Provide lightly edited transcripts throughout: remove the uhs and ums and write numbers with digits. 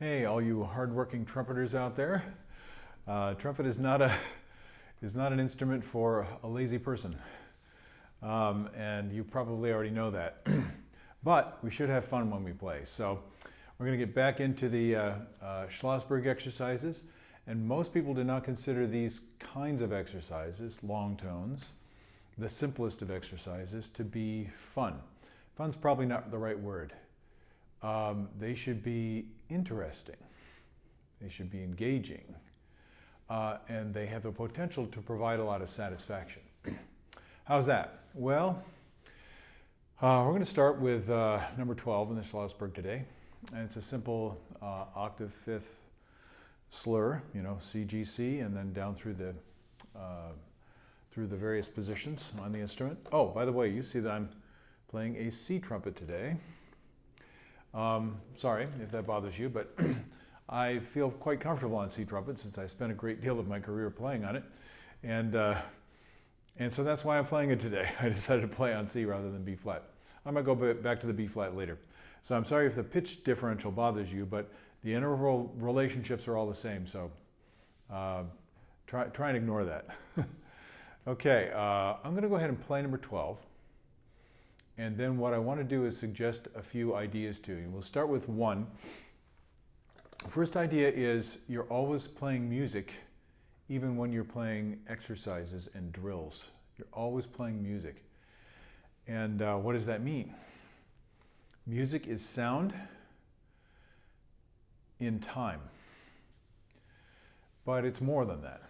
Hey, all you hardworking trumpeters out there. Trumpet is not an instrument for a lazy person, and you probably already know that. But we should have fun when we play. So we're going to get back into the Schlossberg exercises, and most people do not consider these kinds of exercises, long tones, the simplest of exercises, to be fun. Fun's probably not the right word. They should be interesting, they should be engaging, and they have the potential to provide a lot of satisfaction. How's that? Well, we're going to start with number 12 in the Schlossberg today, and it's a simple octave fifth slur, you know, C, G, C, and then down through the various positions on the instrument. Oh, by the way, you see that I'm playing a C trumpet today. Sorry if that bothers you, but I feel quite comfortable on C trumpet since I spent a great deal of my career playing on it, and so that's why I'm playing it today. I decided to play on C rather than B flat. I might go back to the B flat later. So I'm sorry if the pitch differential bothers you, but the interval relationships are all the same. So try and ignore that. Okay, I'm going to go ahead and play number 12. And then what I want to do is suggest a few ideas to you. We'll start with one. The first idea is you're always playing music even when you're playing exercises and drills. You're always playing music. And what does that mean? Music is sound in time. But it's more than that.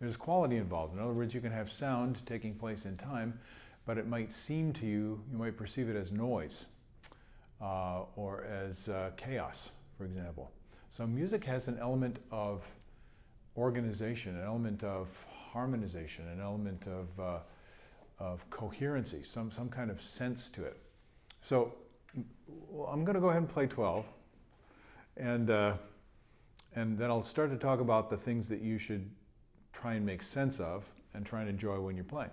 There's quality involved. In other words, you can have sound taking place in time, but it might seem to you, you might perceive it as noise or as chaos, for example. So music has an element of organization, an element of harmonization, an element of coherency, some kind of sense to it. So I'm going to go ahead and play 12, and then I'll start to talk about the things that you should try and make sense of and try and enjoy when you're playing.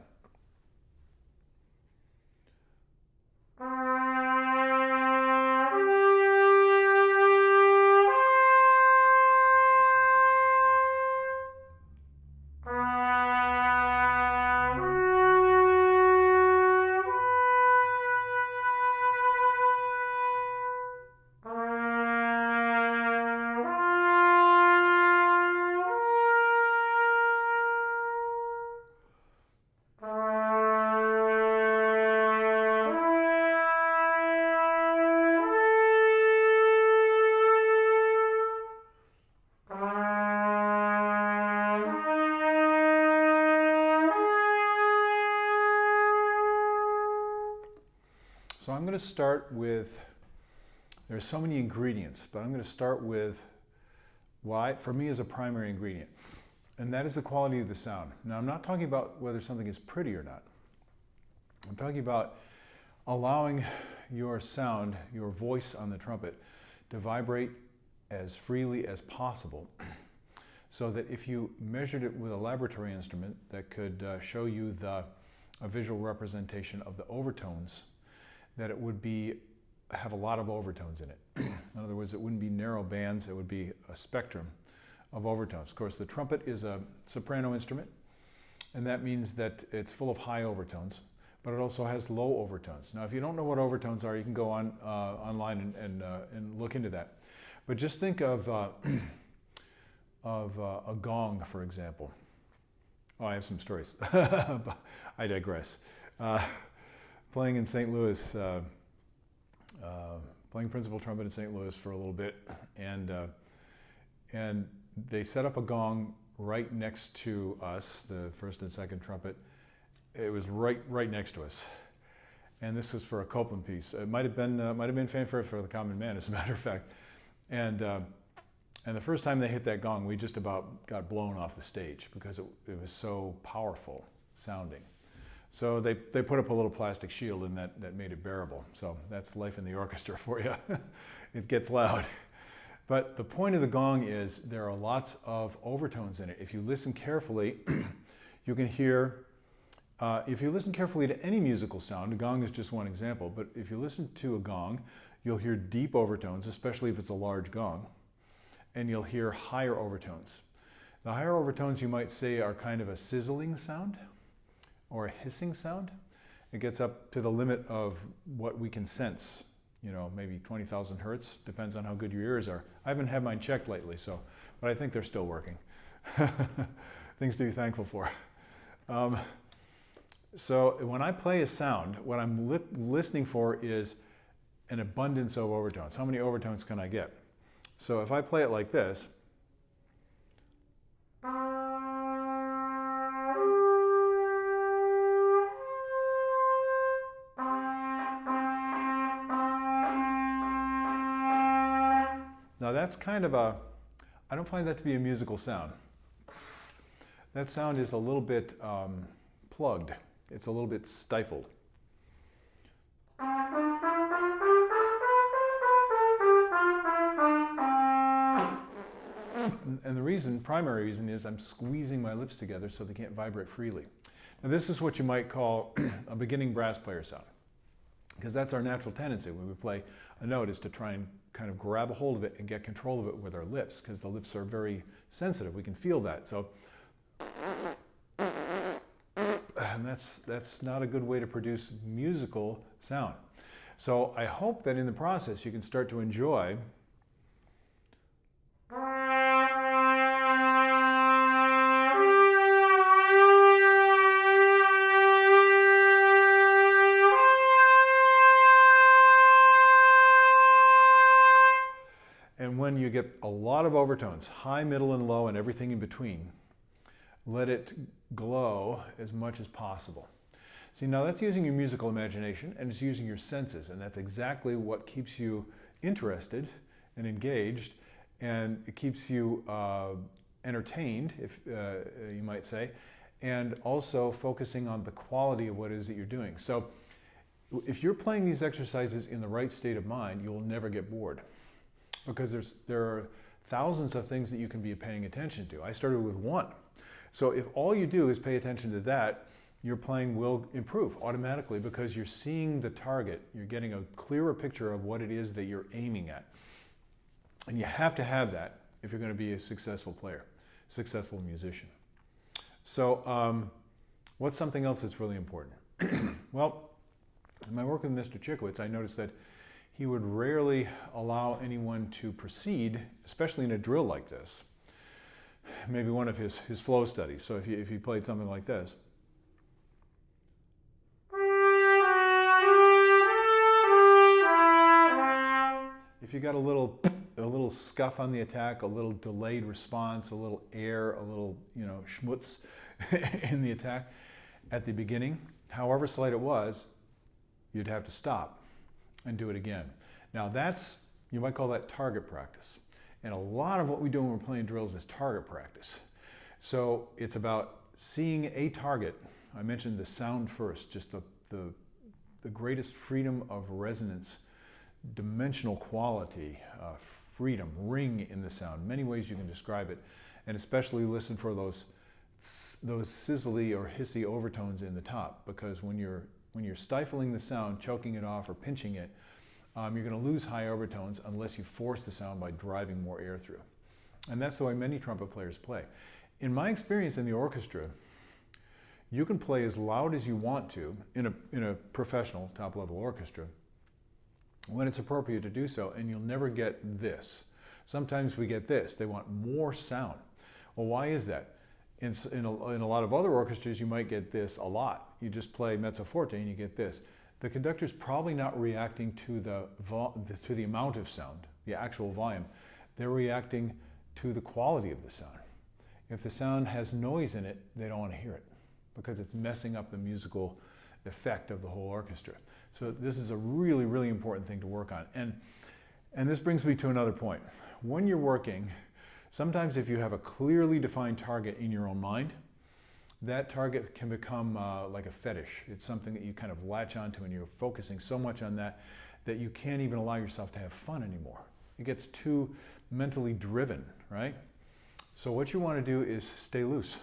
So I'm going to start with, there's so many ingredients, but I'm going to start with why, for me, is a primary ingredient, and that is the quality of the sound. Now, I'm not talking about whether something is pretty or not. I'm talking about allowing your sound, your voice on the trumpet, to vibrate as freely as possible, so that if you measured it with a laboratory instrument that could show you a visual representation of the overtones, that it would have a lot of overtones in it. In other words, it wouldn't be narrow bands, it would be a spectrum of overtones. Of course, the trumpet is a soprano instrument, and that means that it's full of high overtones, but it also has low overtones. Now, if you don't know what overtones are, you can go online and look into that. But just think of a gong, for example. Oh, I have some stories. I digress. Playing in St. Louis, playing principal trumpet in St. Louis for a little bit, and they set up a gong right next to us, the first and second trumpet. It was right next to us, and this was for a Copland piece. It might have been Fanfare for the Common Man, as a matter of fact. And the first time they hit that gong, we just about got blown off the stage because it was so powerful sounding. So they put up a little plastic shield, and that made it bearable. So that's life in the orchestra for you. It gets loud. But the point of the gong is there are lots of overtones in it. If you listen carefully, you can hear, if you listen carefully to any musical sound, a gong is just one example, but if you listen to a gong, You'll hear deep overtones, especially if it's a large gong, and you'll hear higher overtones. The higher overtones, you might say, are kind of a sizzling sound or a hissing sound. It gets up to the limit of what we can sense, you know, maybe 20,000 hertz, depends on how good your ears are. I haven't had mine checked lately, but I think they're still working. Things to be thankful for. So when I play a sound, what I'm listening for is an abundance of overtones. How many overtones can I get? So if I play it like this, now that's kind of a, I don't find that to be a musical sound. That sound is a little bit plugged. It's a little bit stifled. And the reason, primary reason, is I'm squeezing my lips together so they can't vibrate freely. Now this is what you might call a beginning brass player sound, because that's our natural tendency when we play a note, is to try and kind of grab a hold of it and get control of it with our lips, because the lips are very sensitive. We can feel that. So, and that's not a good way to produce musical sound. So I hope that in the process you can start to enjoy when you get a lot of overtones, high, middle, and low, and everything in between, let it glow as much as possible. See, now that's using your musical imagination, and it's using your senses, and that's exactly what keeps you interested and engaged, and it keeps you entertained, if you might say, and also focusing on the quality of what it is that you're doing. So if you're playing these exercises in the right state of mind, you'll never get bored, because there are thousands of things that you can be paying attention to. I started with one. So if all you do is pay attention to that, your playing will improve automatically, because you're seeing the target. You're getting a clearer picture of what it is that you're aiming at. And you have to have that if you're going to be a successful player, successful musician. So what's something else that's really important? Well, in my work with Mr. Chikowitz, I noticed that he would rarely allow anyone to proceed, especially in a drill like this. Maybe one of his flow studies. So if he played something like this. If you got a little scuff on the attack, a little delayed response, a little air, a little, you know, schmutz in the attack at the beginning, however slight it was, you'd have to stop and do it again. Now that's, you might call that target practice. And a lot of what we do when we're playing drills is target practice. So it's about seeing a target. I mentioned the sound first, just the greatest freedom of resonance, dimensional quality, freedom, ring in the sound. Many ways you can describe it. And especially listen for those sizzly or hissy overtones in the top, because when you're stifling the sound, choking it off or pinching it, you're going to lose high overtones unless you force the sound by driving more air through. And that's the way many trumpet players play. In my experience in the orchestra, you can play as loud as you want to in a professional top-level orchestra when it's appropriate to do so, and you'll never get this. Sometimes we get this. They want more sound. Well, why is that? In a lot of other orchestras, you might get this a lot. You just play mezzo forte and you get this. The conductor's probably not reacting to the amount of sound, the actual volume. They're reacting to the quality of the sound. If the sound has noise in it, they don't want to hear it, because it's messing up the musical effect of the whole orchestra. So this is a really, really important thing to work on. And this brings me to another point. When you're working, sometimes if you have a clearly defined target in your own mind, that target can become like a fetish. It's something that you kind of latch onto, and you're focusing so much on that that you can't even allow yourself to have fun anymore. It gets too mentally driven, right? So what you want to do is stay loose.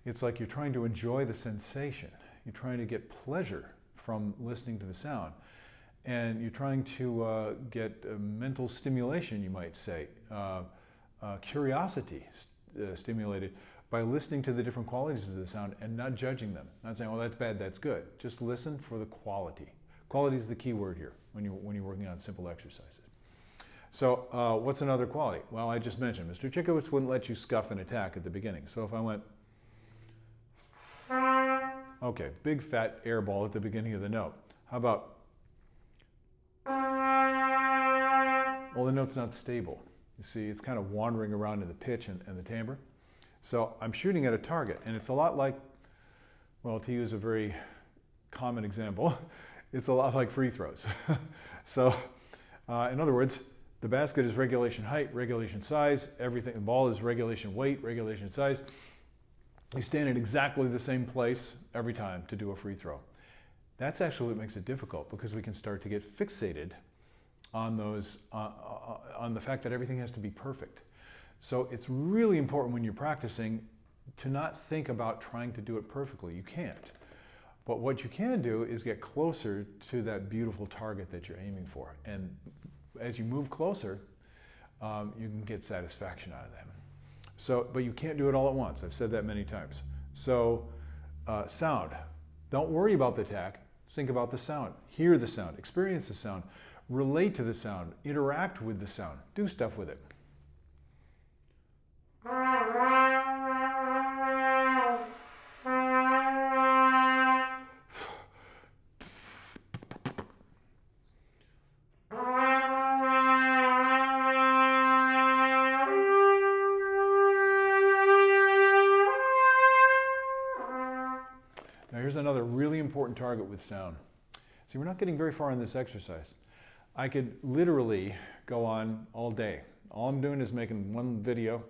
It's like you're trying to enjoy the sensation. You're trying to get pleasure from listening to the sound. and you're trying to get mental stimulation, you might say, curiosity stimulated by listening to the different qualities of the sound and not judging them. Not saying, well, that's bad, that's good. Just listen for the quality. Quality is the key word here when you're working on simple exercises. So what's another quality? Well, I just mentioned, Mr. Chickowitz wouldn't let you scuff an attack at the beginning. So if I went, okay, big fat air ball at the beginning of the note. How about, well, the note's not stable. You see, it's kind of wandering around in the pitch and the timbre. So I'm shooting at a target, and it's a lot like, well, to use a very common example, it's a lot like free throws. So in other words, the basket is regulation height, regulation size, everything, the ball is regulation weight, regulation size. You stand in exactly the same place every time to do a free throw. That's actually what makes it difficult, because we can start to get fixated on those, on the fact that everything has to be perfect. So it's really important when you're practicing to not think about trying to do it perfectly. You can't. But what you can do is get closer to that beautiful target that you're aiming for. And as you move closer, you can get satisfaction out of that. So, but you can't do it all at once. I've said that many times. So sound. Don't worry about the attack. Think about the sound. Hear the sound. Experience the sound. Relate to the sound. Interact with the sound. Do stuff with it. Now here's another really important target with sound. See, we're not getting very far in this exercise. I could literally go on all day. All I'm doing is making one video,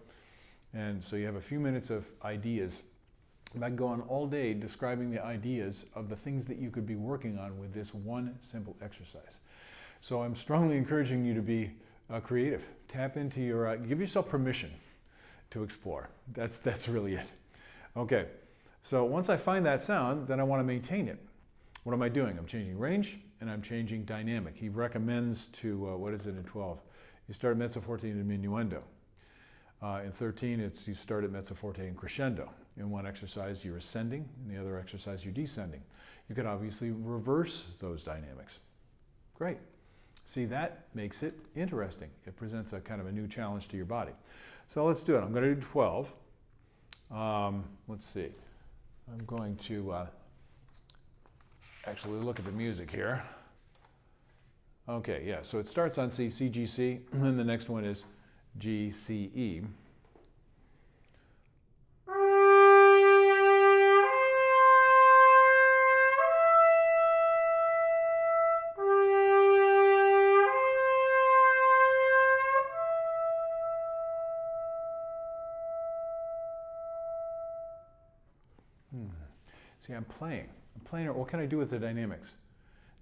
and so you have a few minutes of ideas. I can go on all day describing the ideas of the things that you could be working on with this one simple exercise. So I'm strongly encouraging you to be creative. Tap into your, give yourself permission to explore. That's really it. Okay, so once I find that sound, then I want to maintain it. What am I doing? I'm changing range and I'm changing dynamic. He recommends to, what is it in 12? You start at mezzo forte and diminuendo. In 13, it's you start at mezzo forte and crescendo. In one exercise, you're ascending. In the other exercise, you're descending. You could obviously reverse those dynamics. Great. See, that makes it interesting. It presents a kind of a new challenge to your body. So let's do it. I'm going to do 12. Let's see. I'm going to actually look at the music here. Okay, yeah, so it starts on C, C, G, C, and then the next one is G, C, E. See, I'm playing. What can I do with the dynamics?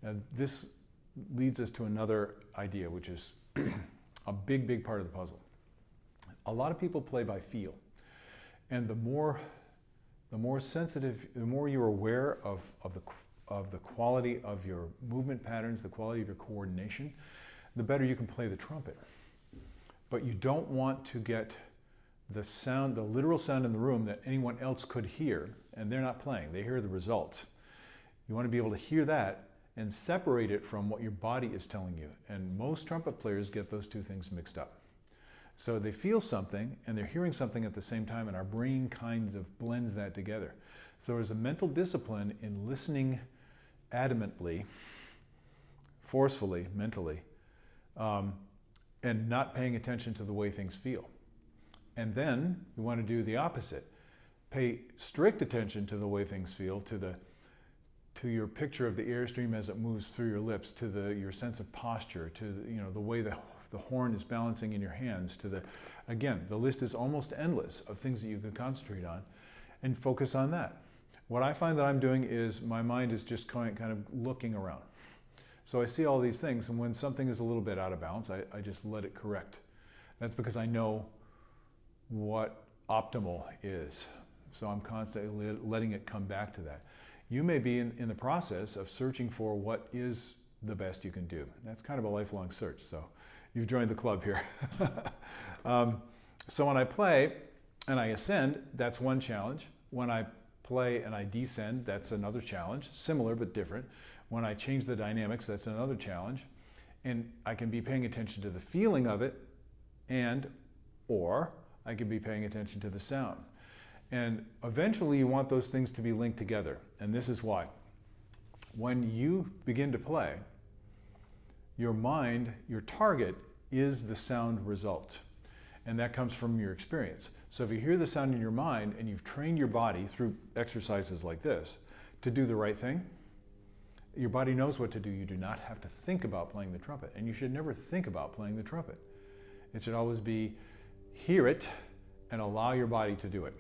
Now, this leads us to another idea, which is a big, big part of the puzzle. A lot of people play by feel. And the more sensitive, the more you're aware of the quality of your movement patterns, the quality of your coordination, the better you can play the trumpet. But you don't want to get the sound, the literal sound in the room that anyone else could hear, and they're not playing, they hear the result. You want to be able to hear that and separate it from what your body is telling you. And most trumpet players get those two things mixed up. So they feel something and they're hearing something at the same time, and our brain kind of blends that together. So there's a mental discipline in listening adamantly, forcefully, mentally, and not paying attention to the way things feel. And then you want to do the opposite. Pay strict attention to the way things feel, to your picture of the airstream as it moves through your lips, to your sense of posture, to the way the horn is balancing in your hands, again, the list is almost endless of things that you can concentrate on, and focus on that. What I find that I'm doing is my mind is just kind of looking around. So I see all these things, and when something is a little bit out of balance, I just let it correct. That's because I know what optimal is. So I'm constantly letting it come back to that. You may be in the process of searching for what is the best you can do. That's kind of a lifelong search, so you've joined the club here. So when I play and I ascend, that's one challenge. When I play and I descend, that's another challenge, similar but different. When I change the dynamics, that's another challenge. And I can be paying attention to the feeling of it, or I can be paying attention to the sound. And eventually you want those things to be linked together. And this is why. When you begin to play, your mind, your target is the sound result. And that comes from your experience. So if you hear the sound in your mind and you've trained your body through exercises like this to do the right thing, your body knows what to do. You do not have to think about playing the trumpet. And you should never think about playing the trumpet. It should always be hear it and allow your body to do it.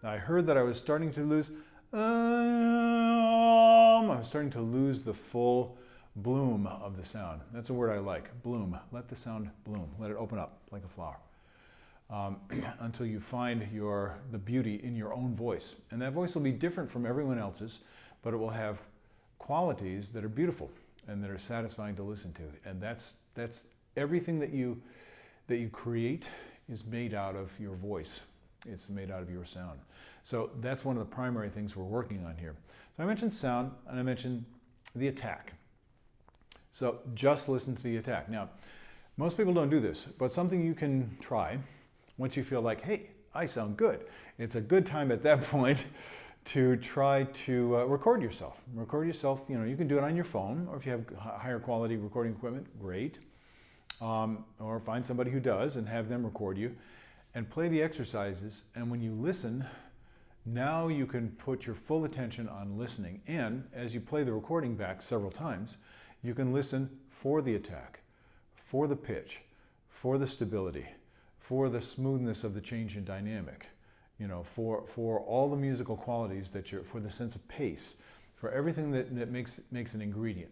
I heard that I was starting to lose, I was starting to lose the full bloom of the sound. That's a word I like, bloom. Let the sound bloom. Let it open up like a flower until you find the beauty in your own voice. And that voice will be different from everyone else's, but it will have qualities that are beautiful and that are satisfying to listen to. And that's everything that you create is made out of your voice. It's made out of your sound. So that's one of the primary things we're working on here. So I mentioned sound and I mentioned the attack. So just listen to the attack. Now, most people don't do this, but something you can try once you feel like, hey, I sound good. It's a good time at that point to try to record yourself. Record yourself, you can do it on your phone, or if you have higher quality recording equipment, great. Or find somebody who does and have them record you. And play the exercises, and when you listen, now you can put your full attention on listening. And as you play the recording back several times, you can listen for the attack, for the pitch, for the stability, for the smoothness of the change in dynamic, for all the musical qualities for the sense of pace, for everything that makes an ingredient.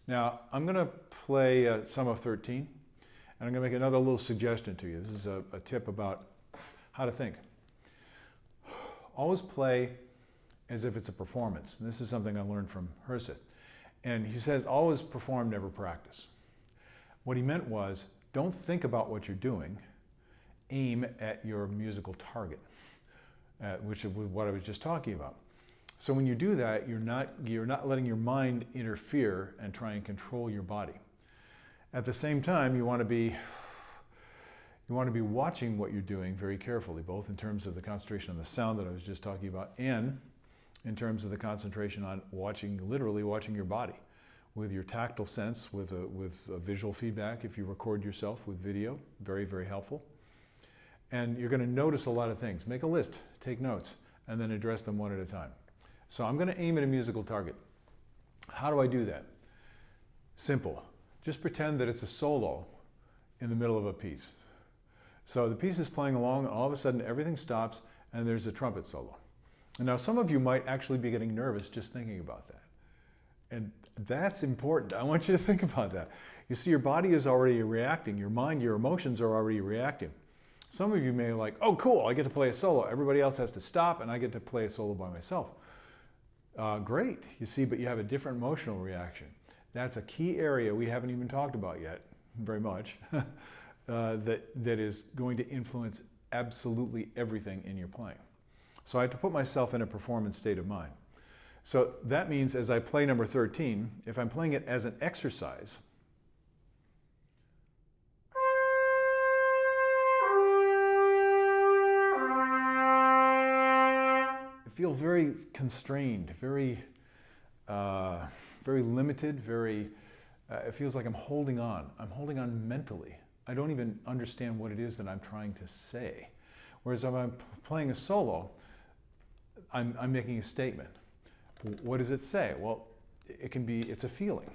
Now, I'm going to play some of 13. And I'm going to make another little suggestion to you. This is a tip about how to think. Always play as if it's a performance. And this is something I learned from Herseth. And he says, always perform, never practice. What he meant was, don't think about what you're doing. Aim at your musical target, which is what I was just talking about. So when you do that, you're not letting your mind interfere and try and control your body. At the same time, you want to be watching what you're doing very carefully, both in terms of the concentration on the sound that I was just talking about, and in terms of the concentration on literally watching your body, with your tactile sense, with a visual feedback. If you record yourself with video, very, very helpful. And you're going to notice a lot of things. Make a list, take notes, and then address them one at a time. So I'm going to aim at a musical target. How do I do that? Simple. Just pretend that it's a solo in the middle of a piece. So the piece is playing along, and all of a sudden everything stops, and there's a trumpet solo. And now some of you might actually be getting nervous just thinking about that. And that's important. I want you to think about that. You see, your body is already reacting. Your mind, your emotions are already reacting. Some of you may be like, oh, cool, I get to play a solo. Everybody else has to stop, and I get to play a solo by myself. Great, you see, but you have a different emotional reaction. That's a key area we haven't even talked about yet, very much, that is going to influence absolutely everything in your playing. So I have to put myself in a performance state of mind. So that means as I play number 13, if I'm playing it as an exercise, I feel very constrained, very limited, it feels like I'm holding on. I'm holding on mentally. I don't even understand what it is that I'm trying to say. Whereas if I'm playing a solo, I'm making a statement. What does it say? Well, it's a feeling.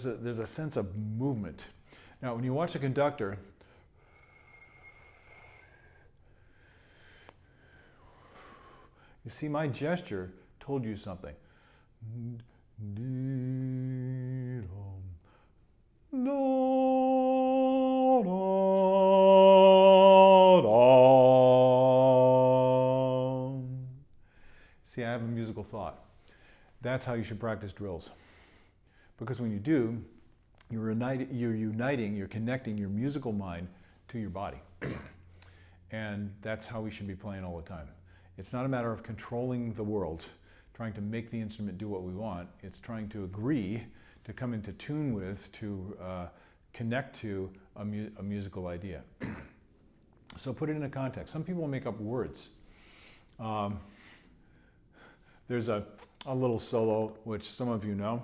there's a sense of movement. Now, when you watch a conductor, you see my gesture told you something. See, I have a musical thought. That's how you should practice drills. Because when you do, you're connecting your musical mind to your body. And that's how we should be playing all the time. It's not a matter of controlling the world, trying to make the instrument do what we want. It's trying to agree, to come into tune with, to connect to a musical idea. So put it in a context. Some people make up words. There's a little solo, which some of you know.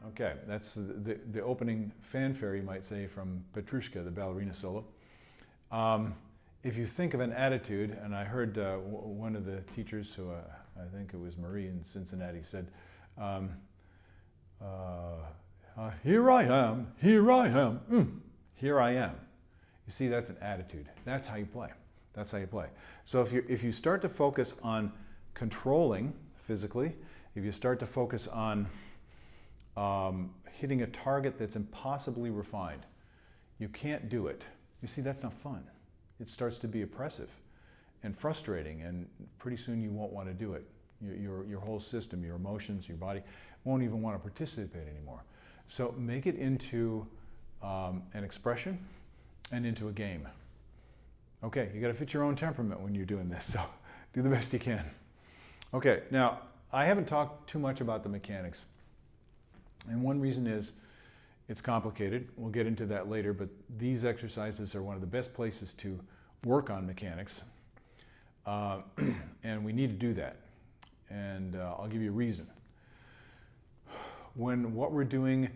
Okay, that's the opening fanfare, you might say, from Petrushka, the ballerina solo. If you think of an attitude, and I heard one of the teachers, who I think it was Marie in Cincinnati, said, here I am, here I am, here I am. You see, that's an attitude. That's how you play. That's how you play. So if you start to focus on controlling physically, if you start to focus on hitting a target that's impossibly refined, you can't do it. You see, that's not fun. It starts to be oppressive and frustrating, and pretty soon you won't want to do it. Your whole system, your emotions, your body won't even want to participate anymore. So make it into an expression and into a game. Okay, you got to fit your own temperament when you're doing this, so do the best you can. Okay, now I haven't talked too much about the mechanics. And one reason is it's complicated. We'll get into that later, but these exercises are one of the best places to work on mechanics. And we need to do that. And I'll give you a reason. When what we're doing,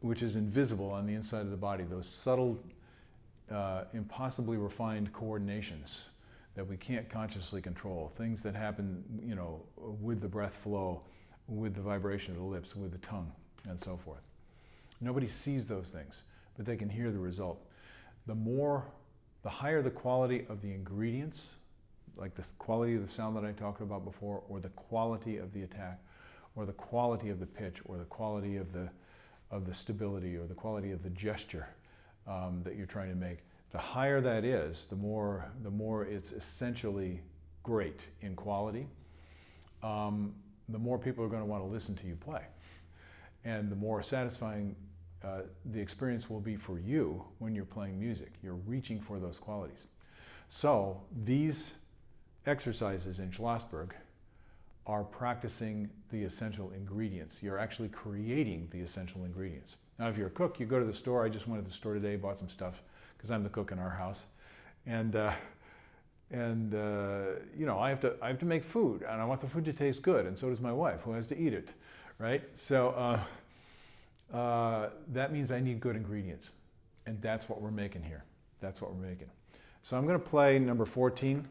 which is invisible on the inside of the body, those subtle, impossibly refined coordinations that we can't consciously control, things that happen, with the breath flow, with the vibration of the lips, with the tongue, and so forth. Nobody sees those things, but they can hear the result. The higher the quality of the ingredients, like the quality of the sound that I talked about before, or the quality of the attack, or the quality of the pitch, or the quality of the stability, or the quality of the gesture that you're trying to make, the higher that is, the more it's essentially great in quality, the more people are going to want to listen to you play. And the more satisfying the experience will be for you when you're playing music. You're reaching for those qualities. So these exercises in Schlossberg are practicing the essential ingredients. You're actually creating the essential ingredients. Now, if you're a cook, you go to the store. I just went to the store today, bought some stuff, because I'm the cook in our house. And I have to make food, and I want the food to taste good, and so does my wife, who has to eat it, right? So that means I need good ingredients, and that's what we're making here. That's what we're making. So I'm going to play number 14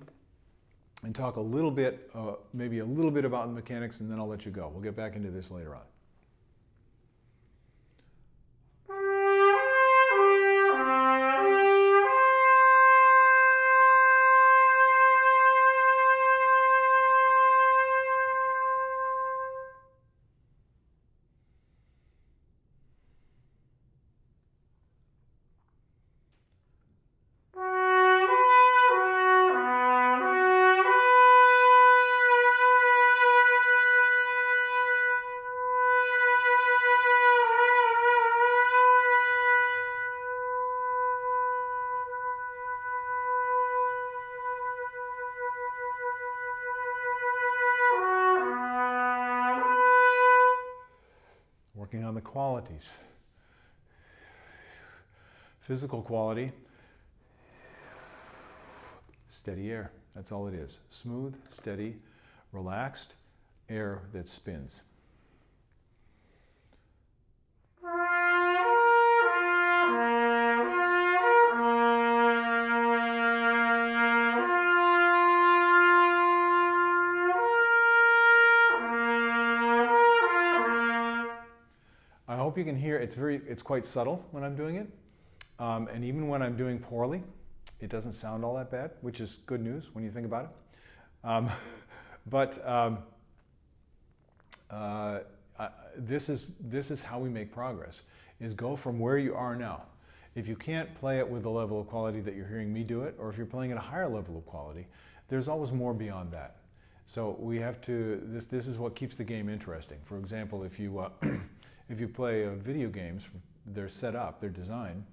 and talk a little bit, maybe a little bit about the mechanics, and then I'll let you go. We'll get back into this later on. Working on the qualities. Physical quality, steady air. That's all it is. Smooth, steady, relaxed air that spins. you can hear, it's quite subtle when I'm doing it. And even when I'm doing poorly, it doesn't sound all that bad, which is good news when you think about it. This is how we make progress, is go from where you are now. If you can't play it with the level of quality that you're hearing me do it, or if you're playing at a higher level of quality, there's always more beyond that. So we have to, this is what keeps the game interesting. For example, if you, if you play video games, they're set up, they're designed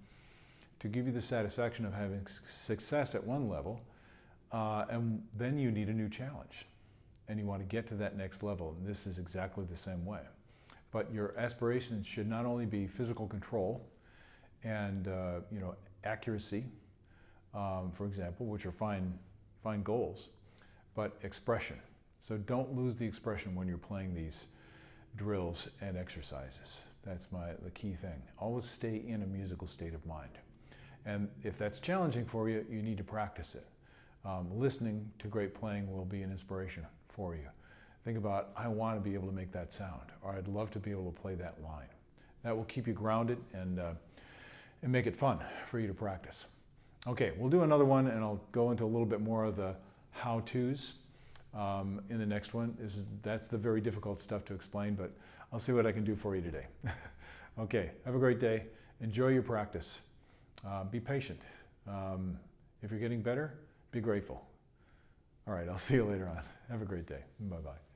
to give you the satisfaction of having success at one level, and then you need a new challenge. And you want to get to that next level. And this is exactly the same way. But your aspirations should not only be physical control and accuracy, for example, which are fine goals, but expression. So don't lose the expression when you're playing these drills and exercises. That's the key thing. Always stay in a musical state of mind. And if that's challenging for you, you need to practice it. Listening to great playing will be an inspiration for you. Think about, I want to be able to make that sound, or I'd love to be able to play that line. That will keep you grounded and make it fun for you to practice. Okay, we'll do another one, and I'll go into a little bit more of the how-tos in the next one. That's the very difficult stuff to explain, but I'll see what I can do for you today. Okay, have a great day. Enjoy your practice. Be patient. If you're getting better, be grateful. All right, I'll see you later on. Have a great day. Bye-bye.